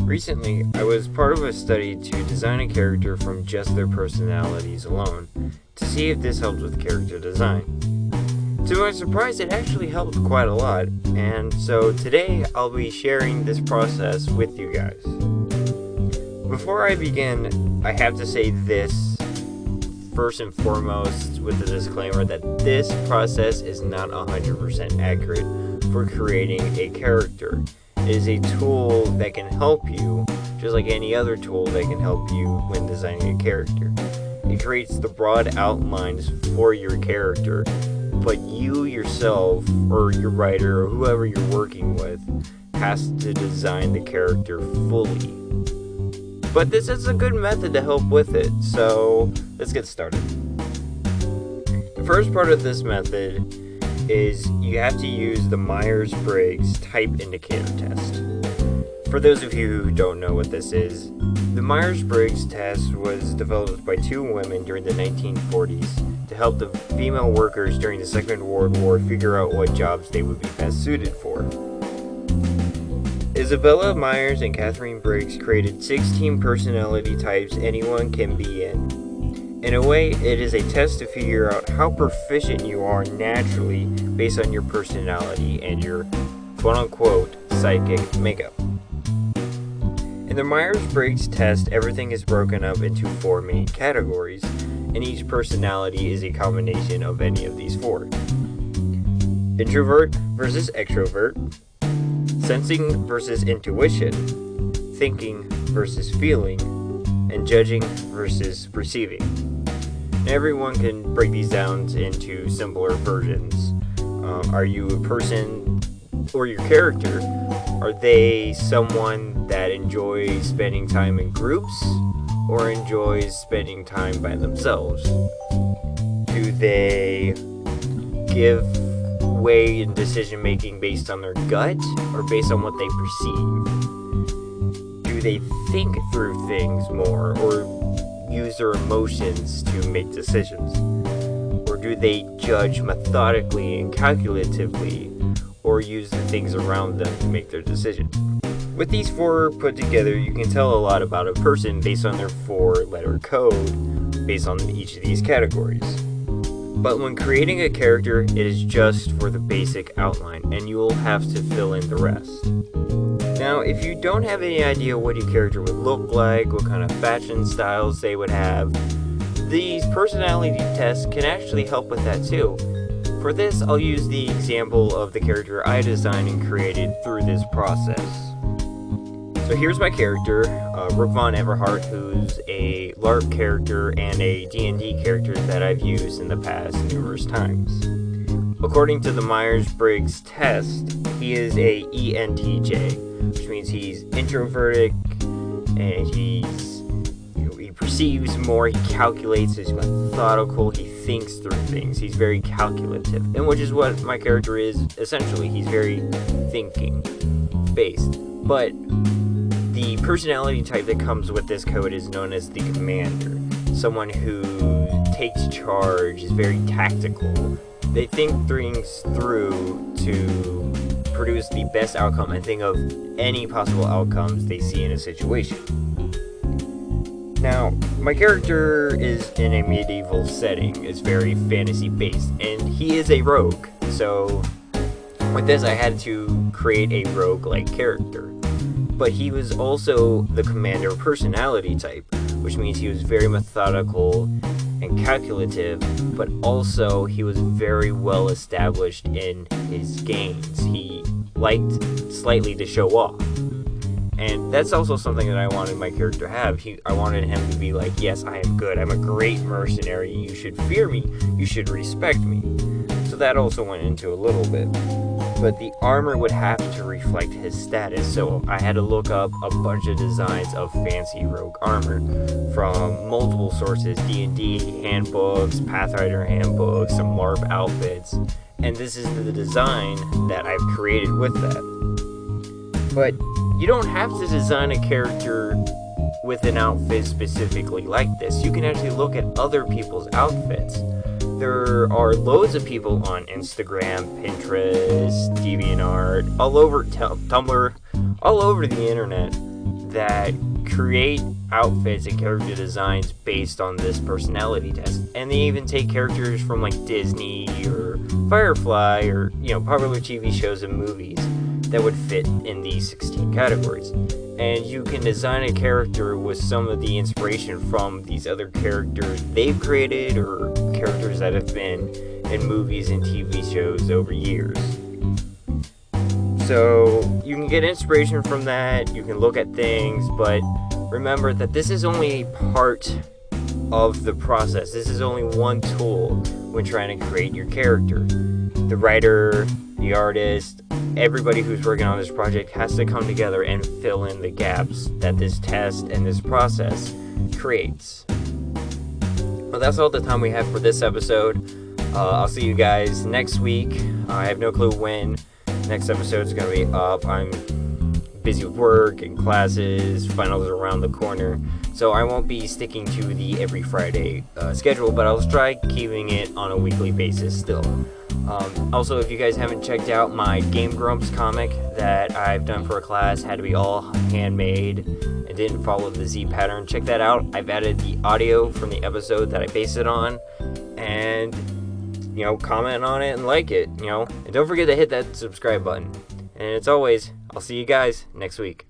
Recently, I was part of a study to design a character from just their personalities alone, to see if this helped with character design. To my surprise, it actually helped quite a lot, and so today I'll be sharing this process with you guys. Before I begin, I have to say this first and foremost with the disclaimer that this process is not 100% accurate for creating a character. It is a tool that can help you, just like any other tool that can help you when designing a character. It creates the broad outlines for your character, but you yourself, or your writer, or whoever you're working with, has to design the character fully. But this is a good method to help with it, so let's get started. The first part of this method is you have to use the Myers-Briggs type indicator test. For those of you who don't know what this is, the Myers-Briggs test was developed by two women during the 1940s to help the female workers during the Second World War figure out what jobs they would be best suited for. Isabella Myers and Catherine Briggs created 16 personality types anyone can be in. In a way, it is a test to figure out how proficient you are naturally based on your personality and your quote-unquote psychic makeup. In the Myers-Briggs test, everything is broken up into 4 main categories, and each personality is a combination of any of these 4. Introvert versus extrovert, sensing versus intuition, thinking versus feeling, and judging versus perceiving. And everyone can break these down into simpler versions. Are you a person, or your character, are they someone that enjoys spending time in groups or enjoys spending time by themselves? Do they give way in decision making based on their gut or based on what they perceive? Do they think through things more or use their emotions to make decisions? Or do they judge methodically and calculatively or use the things around them to make their decisions? With these 4 put together, you can tell a lot about a person based on their 4-letter code based on each of these categories. But when creating a character, it is just for the basic outline, and you will have to fill in the rest. Now, if you don't have any idea what your character would look like, what kind of fashion styles they would have, these personality tests can actually help with that too. For this, I'll use the example of the character I designed and created through this process. So here's my character, Rook von Everhart, who's a LARP character and a D&D character that I've used in the past numerous times. According to the Myers-Briggs test, he is a ENTJ, which means he's introverted and he perceives more, he calculates, he's methodical, he thinks through things, he's very calculative, and which is what my character is essentially. He's very thinking based. But the personality type that comes with this code is known as the commander, someone who takes charge, is very tactical. They think things through to produce the best outcome and think of any possible outcomes they see in a situation. Now, my character is in a medieval setting. It's very fantasy based, and he is a rogue. So with this, I had to create a rogue-like character. But he was also the commander personality type, which means he was very methodical and calculative, but also he was very well established in his gains. He liked slightly to show off. And that's also something that I wanted my character to have. I wanted him to be like, yes, I am good. I'm a great mercenary. You should fear me. You should respect me. So that also went into a little bit. But the armor would have to reflect his status, so I had to look up a bunch of designs of fancy rogue armor from multiple sources: D&D handbooks, Pathfinder handbooks, some LARP outfits, and this is the design that I've created with that. But you don't have to design a character with an outfit specifically like this. You can actually look at other people's outfits. There are loads of people on Instagram, Pinterest, DeviantArt, all over Tumblr, all over the internet that create outfits and character designs based on this personality test. And they even take characters from like Disney or Firefly or, popular TV shows and movies that would fit in these 16 categories. And you can design a character with some of the inspiration from these other characters they've created or characters that have been in movies and TV shows over years. So you can get inspiration from that, you can look at things, but remember that this is only part of the process. This is only one tool when trying to create your character. The writer, the artist, everybody who's working on this project has to come together and fill in the gaps that this test and this process creates. Well, that's all the time we have for this episode. I'll see you guys next week. I have no clue when next episode is going to be up. I'm busy with work and classes, finals are around the corner, so I won't be sticking to the every Friday schedule, but I'll try keeping it on a weekly basis still. Also, if you guys haven't checked out my Game Grumps comic that I've done for a class, had to be all handmade and didn't follow the Z pattern, check that out. I've added the audio from the episode that I based it on, and comment on it and like it, and don't forget to hit that subscribe button. And as always, I'll see you guys next week.